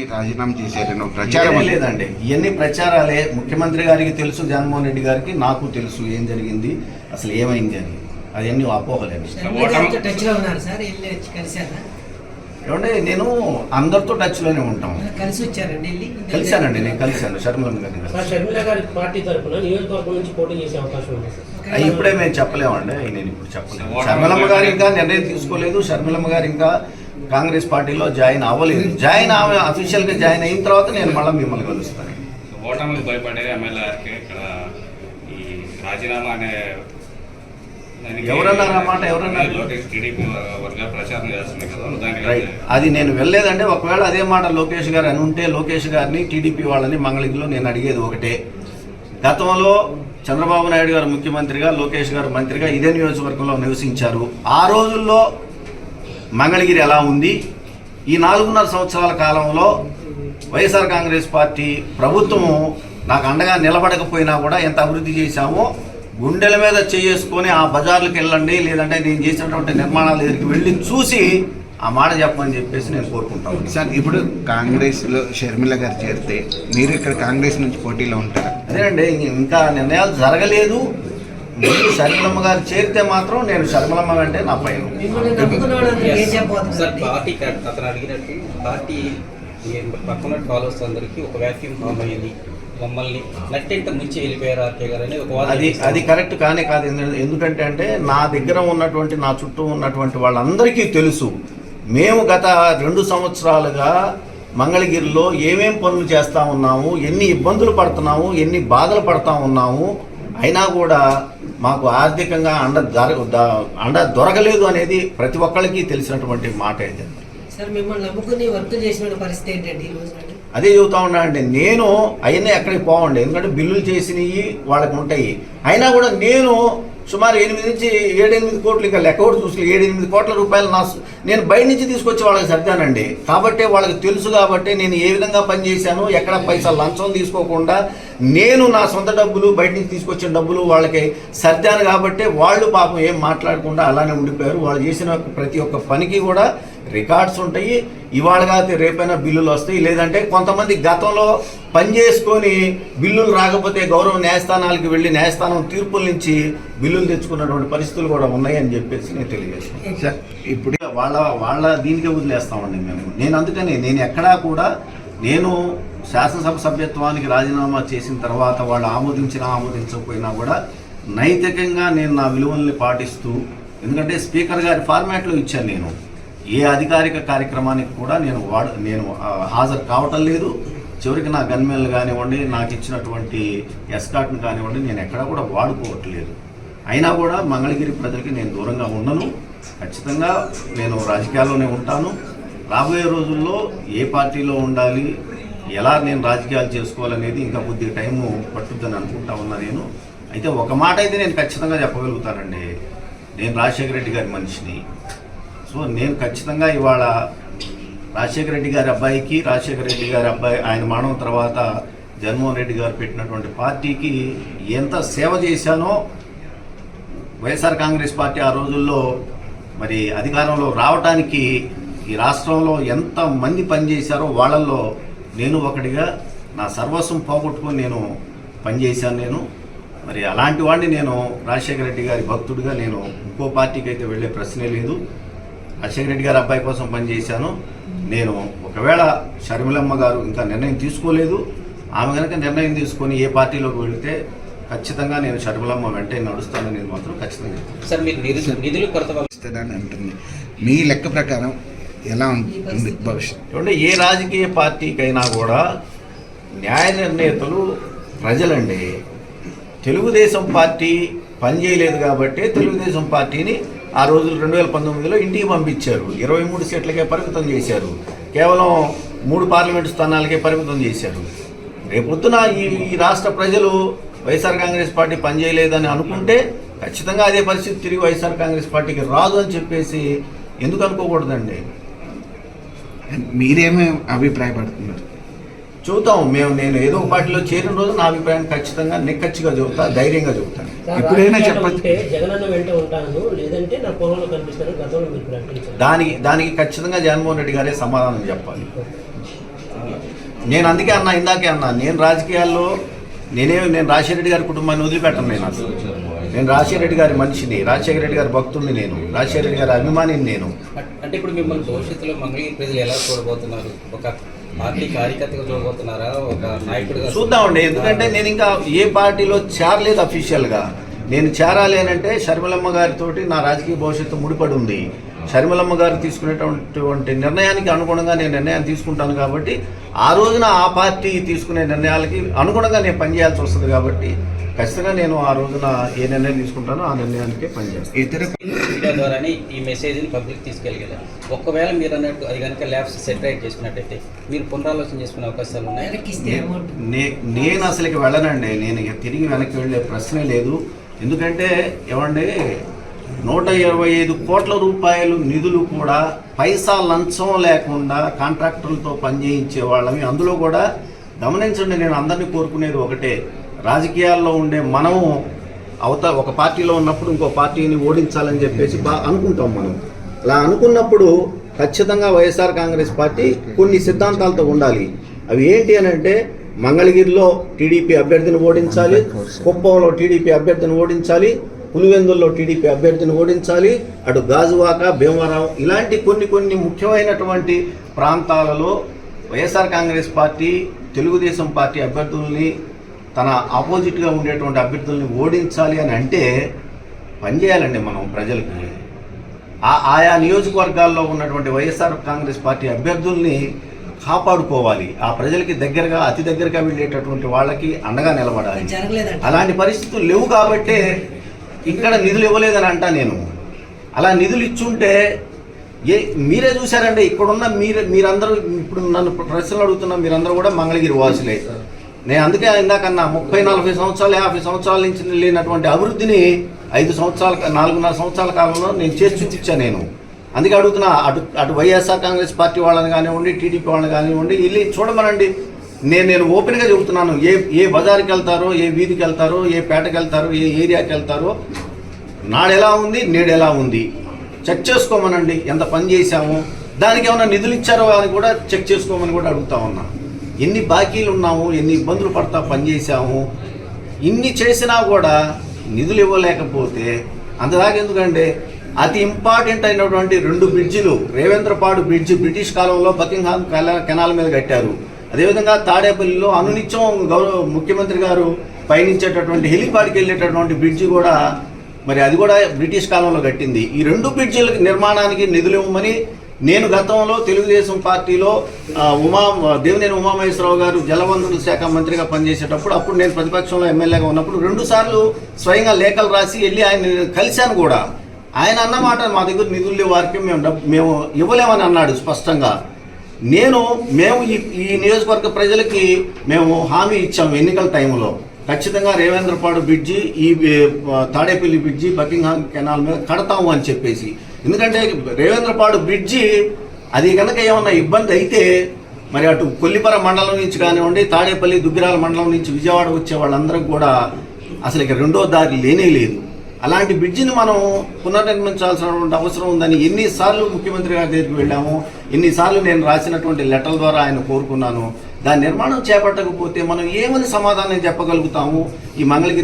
రాజీనామా చేశారని ప్రచారం లేదండి. ఇవన్నీ ప్రచారాలే. ముఖ్యమంత్రి గారికి తెలుసు, జగన్మోహన్ రెడ్డి గారికి నాకు తెలుసు ఏం జరిగింది, అసలు ఏమైంది అని. అవన్నీ అపోహలేండి. ఏమంటే నేను అందరితో టచ్ లోనే ఉంటాం. కలిశానండి, నేను కలిశాను షర్మిలమ్మ గారిని. ఇప్పుడే మేము చెప్పలేమండి, నేను ఇప్పుడు చెప్పలేము. షర్మిలమ్మ గారు ఇంకా నిర్ణయం తీసుకోలేదు. షర్మిలమ్మ గారు ఇంకా కాంగ్రెస్ పార్టీలో జాయిన్ అవ్వలేదు. అఫీషియల్ గా జాయిన్ అయిన తర్వాత నేను మళ్ళీ మిమ్మల్ని కలుస్తాను. ఓటమికి భయపడే ఎమ్మెల్యేకి ఇక్కడ ఈ రాజీనామా అనే ఎవరన్నారు ఆ మాట? ఎవరన్నారు? టీడీపీ వర్గాలు ప్రచారం చేస్తుంది కదా. అది నేను వెళ్ళలేదంటే, ఒకవేళ అదే మాట లోకేష్ గారు అని ఉంటే లోకేష్ గారిని టీడీపీ వాళ్ళని మంగళగిరిలో నేను అడిగేది ఒకటే. గతంలో చంద్రబాబు నాయుడు గారు ముఖ్యమంత్రిగా, లోకేష్ గారు మంత్రిగా ఇదే నియోజకవర్గంలో నివసించారు. ఆ రోజుల్లో మంగళగిరి ఎలా ఉంది? ఈ 4.5 సంవత్సరాల కాలంలో వైఎస్ఆర్ కాంగ్రెస్ పార్టీ ప్రభుత్వము నాకు అండగా నిలబడకపోయినా కూడా ఎంత అభివృద్ధి చేశామో గుండెల మీద చేసుకొని ఆ బజార్లకు వెళ్ళండి, లేదంటే నేను చేసినటువంటి నిర్మాణాల దగ్గరికి వెళ్ళి చూసి ఆ మాట చెప్పమని చెప్పేసి నేను కోరుకుంటాను. సార్, ఇప్పుడు కాంగ్రెస్లో షర్మిల గారు చేరితే మీరు ఇక్కడ కాంగ్రెస్ నుంచి పోటీలో ఉంటారు. అదేనండి, ఇంకా నిర్ణయాలు జరగలేదు. మీరు షర్మిలమ్మ గారు చేరితే మాత్రం నేను షర్మిలమ్మ అంటే నా పైన. పార్టీ అతను అడిగినట్టు పార్టీ పక్కన ఫాలోవర్స్ అందరికీ ఒక వ్యాక్యూమ్ ఫామ్ అయ్యింది, మమ్మల్ని నట్టెంట ముంచి వెళ్ళిపోయారు ఆర్కే గారు అని ఒక అది కరెక్ట్ కానే కాదు. ఎందుకంటే అంటే నా దగ్గర ఉన్నటువంటి, నా చుట్టూ ఉన్నటువంటి వాళ్ళందరికీ తెలుసు మేము గత 2 సంవత్సరాలుగా మంగళగిరిలో ఏమేం పనులు చేస్తూ ఉన్నాము, ఎన్ని ఇబ్బందులు పడుతున్నాము, ఎన్ని బాధలు పడుతూ ఉన్నాము. అయినా కూడా మాకు ఆర్థికంగా అండ దొరకలేదు అనేది ప్రతి ఒక్కరికి తెలిసినటువంటి మాట. అదే చెబుతా ఉన్నా అండి. నేను అవన్నీ ఎక్కడికి పోవండి, ఎందుకంటే బిల్లులు చేసినవి వాళ్ళకి ఉంటాయి. అయినా కూడా నేను సుమారు 8 నుంచి 7-8 కోట్లు, ఇంకా లెక్క కూడా చూసి 7-8 కోట్ల రూపాయలు నేను బయట నుంచి తీసుకొచ్చి వాళ్ళకి సర్దానండి. కాబట్టి వాళ్ళకి తెలుసు. కాబట్టి నేను ఏ విధంగా పనిచేశాను, ఎక్కడ పైసలు లంచం తీసుకోకుండా నేను నా సొంత డబ్బులు, బయట నుంచి తీసుకొచ్చిన డబ్బులు వాళ్ళకి సర్దాను. కాబట్టి వాళ్ళు పాపం ఏం మాట్లాడకుండా అలానే ఉండిపోయారు. వాళ్ళు చేసిన ప్రతి ఒక్క పనికి కూడా రికార్డ్స్ ఉంటాయి. ఇవాళ కాకపోతే రేపైనా బిల్లులు వస్తాయి. లేదంటే కొంతమంది గతంలో పనిచేసుకొని బిల్లులు రాకపోతే గౌరవ న్యాయస్థానాలకు వెళ్ళి న్యాయస్థానం తీర్పుల నుంచి బిల్లులు తెచ్చుకున్నటువంటి పరిస్థితులు కూడా ఉన్నాయని చెప్పేసి నేను తెలియజేస్తున్నాను. సార్, ఇప్పుడు వాళ్ళ దీనికే వదిలేస్తామండి మేము. నేను అందుకని నేను ఎక్కడా కూడా నేను శాసనసభ సభ్యత్వానికి రాజీనామా చేసిన తర్వాత వాళ్ళు ఆమోదించకపోయినా కూడా నైతికంగా నేను నా విలువల్ని పాటిస్తూ, ఎందుకంటే స్పీకర్ గారి ఫార్మాట్లో ఇచ్చాను. నేను ఏ అధికారిక కార్యక్రమానికి కూడా నేను హాజరు కావటం లేదు. చివరికి నా గన్మెన్లు కానివ్వండి, నాకు ఇచ్చినటువంటి ఎస్కాట్ను కానివ్వండి, నేను ఎక్కడా కూడా వాడుకోవట్లేదు. అయినా కూడా మంగళగిరి ప్రజలకి నేను దూరంగా ఉండను. ఖచ్చితంగా నేను రాజకీయాల్లోనే ఉంటాను. రాబోయే రోజుల్లో ఏ పార్టీలో ఉండాలి, ఎలా నేను రాజకీయాలు చేసుకోవాలనేది ఇంకా కొద్దిగా టైము పట్టుద్దని అనుకుంటా ఉన్నా నేను. అయితే ఒక మాట అయితే నేను ఖచ్చితంగా చెప్పగలుగుతానండి, నేను రాజశేఖర రెడ్డి గారి మనిషిని. సో నేను ఖచ్చితంగా ఇవాళ రాజశేఖర రెడ్డి గారి అబ్బాయికి, రాజశేఖర రెడ్డి గారి అబ్బాయి ఆయన మరణం తర్వాత జగన్మోహన్ రెడ్డి గారు పెట్టినటువంటి పార్టీకి ఎంత సేవ చేశానో, వైఎస్ఆర్ కాంగ్రెస్ పార్టీ ఆ రోజుల్లో మరి అధికారంలో రావడానికి ఈ రాష్ట్రంలో ఎంత మంది పనిచేశారో వాళ్ళల్లో నేను ఒకటిగా నా సర్వస్వం పోగొట్టుకొని నేను పనిచేశాను. నేను మరి అలాంటి వాడిని, నేను రాజశేఖర రెడ్డి గారి భక్తుడిగా నేను ఇంకో పార్టీకి అయితే వెళ్ళే ప్రశ్నే లేదు. రాజశేఖర రెడ్డి గారి అబ్బాయి కోసం పనిచేశాను నేను. ఒకవేళ షర్మిలమ్మ గారు ఇంకా నిర్ణయం తీసుకోలేదు, ఆమె కనుక నిర్ణయం తీసుకొని ఏ పార్టీలోకి వెళితే ఖచ్చితంగా నేను షర్మిలమ్మ వెంటే నడుస్తాననేది మాత్రం ఖచ్చితంగా. సార్, మీరు నిధులు కొరత అంటుంది, మీ లెక్క ప్రకారం ఎలా ఉంటుంది భవిష్యత్తు? అంటే ఏ రాజకీయ పార్టీకైనా కూడా న్యాయ నిర్ణేతలు ప్రజలండి. తెలుగుదేశం పార్టీ పనిచేయలేదు కాబట్టి తెలుగుదేశం పార్టీని ఆ రోజులు 2019లో ఇంటికి పంపించారు. 23 సీట్లకే పరిమితం చేశారు. కేవలం 3 పార్లమెంటు స్థానాలకే పరిమితం చేశారు. రేపొద్దున ఈ రాష్ట్ర ప్రజలు వైఎస్ఆర్ కాంగ్రెస్ పార్టీ పనిచేయలేదని అనుకుంటే ఖచ్చితంగా అదే పరిస్థితి తిరిగి వైఎస్ఆర్ కాంగ్రెస్ పార్టీకి రాదు అని చెప్పేసి ఎందుకు అనుకోకూడదండి? మీరేమీ అభిప్రాయపడుతున్నారు? చూద్దాం. నేను ఏదో ఒక పార్టీలో చేరిన రోజు నా అభిప్రాయం ఖచ్చితంగా నిక్కచ్చిగా చెబుతా, ధైర్యంగా చెబుతాను. ఇప్పుడైనా చెప్పచ్చు. దానికి ఖచ్చితంగా జగన్మోహన్ రెడ్డి గారే సమాధానం చెప్పాలి. నేను అందుకే అన్నా, ఇందాకే అన్నా, నేను రాజకీయాల్లో నేను రాజశేఖర రెడ్డి గారి కుటుంబాన్ని వదిలిపెట్టను. నేను రాజశేఖర రెడ్డి గారి మనిషిని, రాజశేఖర రెడ్డి గారి భక్తుడిని, నేను రాజశేఖర రెడ్డి గారి అభిమానిని. నేను అంటే ఇప్పుడు మిమ్మల్ని భవిష్యత్తులో మంగళగిరి ప్రజలు ఎలా చూడబోతున్నారు? ఒక పార్టీ కార్యకర్తగా చూడబోతున్నారా, ఒక నాయకుడిగా? చూద్దామండి. ఎందుకంటే నేను ఇంకా ఏ పార్టీలో చేరలేదు అఫీషియల్గా. నేను చేరాలి అని అంటే షర్మిలమ్మ గారితోటి నా రాజకీయ భవిష్యత్తు ముడిపడి ఉంది. షర్మిలమ్మ గారు తీసుకునేటువంటి నిర్ణయానికి అనుగుణంగా నేను నిర్ణయాన్ని తీసుకుంటాను కాబట్టి ఆ రోజున ఆ పార్టీ తీసుకునే నిర్ణయాలకి అనుగుణంగా నేను పనిచేయాల్సి వస్తుంది కాబట్టి ఖచ్చితంగా నేను ఆ రోజున ఏ నిర్ణయం తీసుకుంటానో ఆ నిర్ణయానికే పనిచేస్తాను. ఇతర మీడియా ద్వారానే ఈ మెసేజ్ని పబ్లిక్ తీసుకెళ్ళగలరు. ఒకవేళ మీరు అన్నట్టు అది కనుక ల్యాబ్స్ సెటరైట్ చేసుకున్నట్టయితే మీరు పునరాలోచన చేసుకునే అవకాశాలు ఉన్నాయి. నేను అసలుకి వెళ్ళనండి. నేను ఇక తిరిగి వెనక్కి వెళ్ళే ప్రశ్నే లేదు. ఎందుకంటే ఏమండి, 125 కోట్ల రూపాయలు నిధులు కూడా పైసా లంచం లేకుండా కాంట్రాక్టర్లతో పనిచేయించే వాళ్ళని. అందులో కూడా గమనించండి, నేను అందరినీ కోరుకునేది ఒకటే, రాజకీయాల్లో ఉండే మనము ఒక పార్టీలో ఉన్నప్పుడు ఇంకో పార్టీని ఓడించాలని చెప్పేసి అనుకుంటాం. మనం అలా అనుకున్నప్పుడు ఖచ్చితంగా వైఎస్ఆర్ కాంగ్రెస్ పార్టీ కొన్ని సిద్ధాంతాలతో ఉండాలి. అవి ఏంటి అని అంటే, మంగళగిరిలో టీడీపీ అభ్యర్థిని ఓడించాలి, కుప్పంలో టీడీపీ అభ్యర్థిని ఓడించాలి, పులివెందుల్లో టీడీపీ అభ్యర్థిని ఓడించాలి, అటు గాజువాక, భీమవరం ఇలాంటి కొన్ని ముఖ్యమైనటువంటి ప్రాంతాలలో వైఎస్ఆర్ కాంగ్రెస్ పార్టీ తెలుగుదేశం పార్టీ అభ్యర్థుల్ని, తన ఆపోజిట్గా ఉండేటువంటి అభ్యర్థుల్ని ఓడించాలి అని అంటే పనిచేయాలండి మనం ప్రజలకి. ఆయా నియోజకవర్గాల్లో ఉన్నటువంటి వైఎస్ఆర్ కాంగ్రెస్ పార్టీ అభ్యర్థుల్ని కాపాడుకోవాలి. ఆ ప్రజలకి దగ్గరగా, అతి దగ్గరగా వెళ్ళేటటువంటి వాళ్ళకి అండగా నిలబడాలి. అలాంటి పరిస్థితులు లేవు కాబట్టే ఇక్కడ నిధులు ఇవ్వలేదని అంటా నేను. అలా నిధులు ఇచ్చుంటే మీరే చూశారండి, ఇక్కడున్న మీరందరూ ఇప్పుడు నన్ను ప్రశ్నలు అడుగుతున్నా, మీరందరూ కూడా మంగళగిరి వాసులే. నేను అందుకే ఇందాకన్నా 30-40 సంవత్సరాలు 50 సంవత్సరాల నుంచి లేనటువంటి అభివృద్ధిని 4.5 సంవత్సరాల కాలంలో నేను చేసి చూపించాను. నేను అందుకే అడుగుతున్నా, అటు వైఎస్ఆర్ కాంగ్రెస్ పార్టీ వాళ్ళని కానివ్వండి, టీడీపీ వాళ్ళని కానివ్వండి, వెళ్ళి చూడమనండి. నేను ఓపెన్గా చెబుతున్నాను, ఏ బజార్కి వెళ్తారో, ఏ వీధికి వెళ్తారో, ఏ పేటకి వెళ్తారో, ఏ ఏరియాకి వెళ్తారో, నాడెలా ఉంది, నేడెలా ఉంది చెక్ చేసుకోమనండి. ఎంత పని చేశామో, దానికి ఏమైనా నిధులు ఇచ్చారో అని కూడా చెక్ చేసుకోమని కూడా అడుగుతా ఉన్నా. ఎన్ని బాకీలు ఉన్నాము, ఎన్ని ఇబ్బందులు పడతా పనిచేసాము, ఇన్ని చేసినా కూడా నిధులు ఇవ్వలేకపోతే అంతదాకా ఎందుకంటే, అతి ఇంపార్టెంట్ అయినటువంటి 2 బ్రిడ్జిలు, రేవేంద్రపాడు బ్రిడ్జి బ్రిటిష్ కాలంలో బకింగ్హామ్ కెనాల్ మీద కట్టారు. అదేవిధంగా తాడేపల్లిలో అనునిత్యం ముఖ్యమంత్రి గారు పయనించేటటువంటి హెలిపాడ్కి వెళ్ళేటటువంటి బ్రిడ్జి కూడా మరి అది కూడా బ్రిటిష్ కాలంలో కట్టింది. ఈ 2 బ్రిడ్జిల నిర్మాణానికి నిధులు ఇవ్వమని నేను గతంలో తెలుగుదేశం పార్టీలో దేవినేని ఉమామహేశ్వరరావు గారు జలవనరుల శాఖ మంత్రిగా పనిచేసేటప్పుడు, అప్పుడు నేను ప్రతిపక్షంలో ఎమ్మెల్యేగా ఉన్నప్పుడు 2 సార్లు స్వయంగా లేఖలు రాసి వెళ్ళి ఆయన కలిశాను కూడా. ఆయన అన్నమాట, మా దగ్గర నిధులు వారికి మేము ఇవ్వలేమని అన్నాడు స్పష్టంగా. మేము ఈ నియోజకవర్గ ప్రజలకి మేము హామీ ఇచ్చాము ఎన్నికల టైంలో, ఖచ్చితంగా రేవేంద్రపాడు బ్రిడ్జి, ఈ తాడేపల్లి బ్రిడ్జి బకింగ్హామ్ కెనాల్ మీద కడతాము అని చెప్పేసి. ఎందుకంటే రేవేంద్రపాడు బ్రిడ్జి అది కనుక ఏమన్నా ఇబ్బంది అయితే మరి అటు కొల్లిపర మండలం నుంచి కానివ్వండి, తాడేపల్లి దుగ్గిరాల మండలం నుంచి విజయవాడ వచ్చే వాళ్ళందరికీ కూడా అసలు ఇక రెండో దారి లేనే లేదు. అలాంటి బ్రిడ్జిని మనం పునర్నిర్మించాల్సినటువంటి అవసరం ఉందని ఎన్నిసార్లు ముఖ్యమంత్రి గారి దగ్గరికి వెళ్ళాము, ఎన్నిసార్లు నేను రాసినటువంటి లెటర్ల ద్వారా ఆయన కోరుకున్నాను. దాని నిర్మాణం చేపట్టకపోతే మనం ఏమని సమాధానం చెప్పగలుగుతాము? ఈ మంగళగిరి